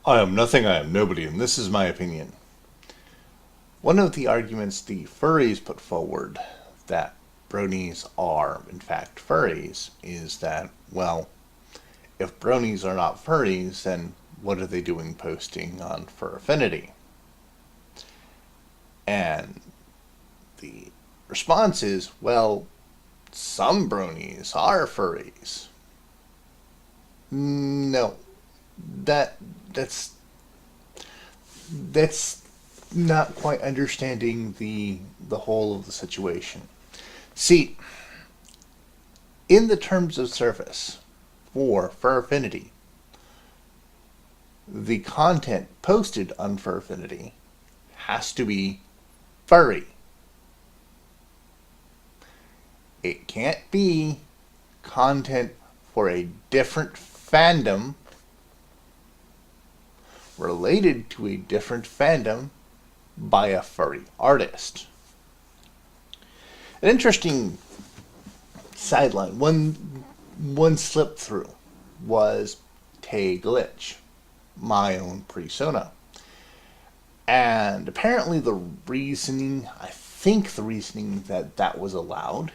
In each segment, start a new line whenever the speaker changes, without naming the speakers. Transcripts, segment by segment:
I am nothing, I am nobody, and this is my opinion. One of the arguments the furries put forward that bronies are, in fact, furries is that, well, if bronies are not furries, then what are they doing posting on Fur Affinity? And the response is, well, some bronies are furries. No, that that's that's not quite understanding the whole of the situation. See, in the terms of service for Fur Affinity, the content posted on Fur Affinity has to be furry. It can't be content for a different fandom related to a different fandom by a furry artist. An interesting sideline, one slip through was Tay Glitch, my own persona. And apparently I think the reasoning that that was allowed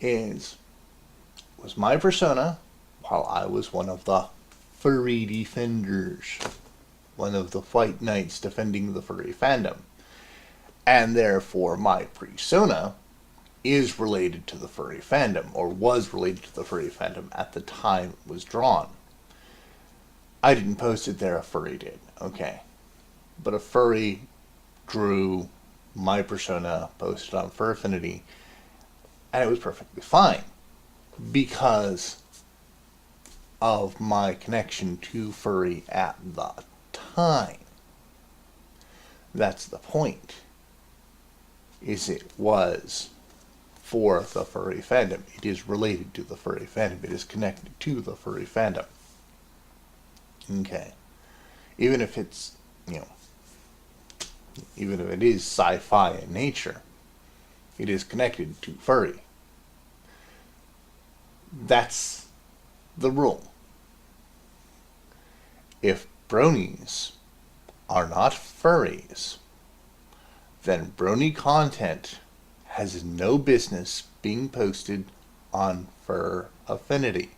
was my persona while I was one of the furry defenders, one of the white knights defending the furry fandom. And therefore my persona is related to the furry fandom, or was related to the furry fandom at the time it was drawn. I didn't post it there, a furry did. Okay. But a furry drew my persona, posted on Fur Affinity, and it was perfectly fine because of my connection to furry at the time. That's the point. Is it was for the furry fandom. It is related to the furry fandom. It is connected to the furry fandom. Okay. Even if it's, even if it is sci-fi in nature, it is connected to furry. That's the rule. If bronies are not furries, then brony content has no business being posted on Fur Affinity.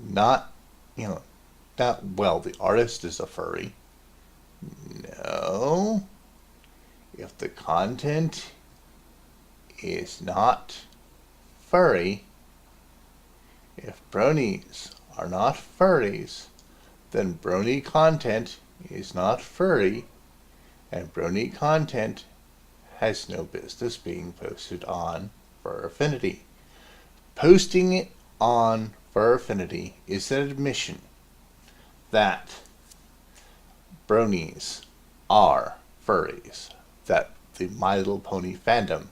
Not, not, well, the artist is a furry. No. If the content is not furry, if bronies are not furries, then brony content is not furry, and brony content has no business being posted on Fur Affinity. Posting it on Fur Affinity is an admission that bronies are furries, that the My Little Pony fandom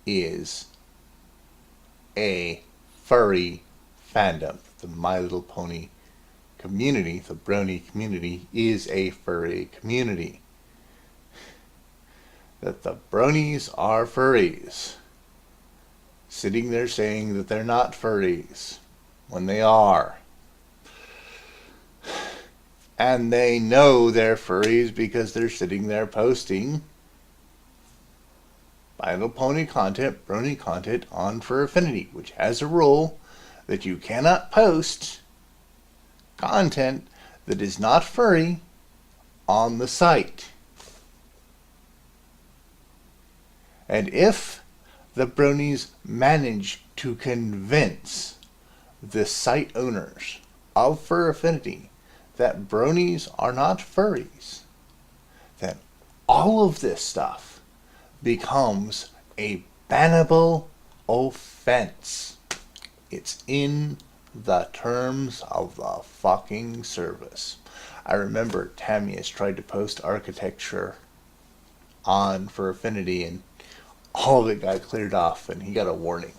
is a furry fandom. The My Little Pony community, the brony community, is a furry community. That the bronies are furries. Sitting there saying that they're not furries when they are. And they know they're furries because they're sitting there posting My Little Pony content, brony content on Fur Affinity, which has a rule that you cannot post content that is not furry on the site. And if the bronies manage to convince the site owners of Fur Affinity that bronies are not furries, then all of this stuff becomes a bannable offense. It's in the terms of the fucking service. I remember Tamius tried to post architecture on Fur Affinity and all of it got cleared off and he got a warning.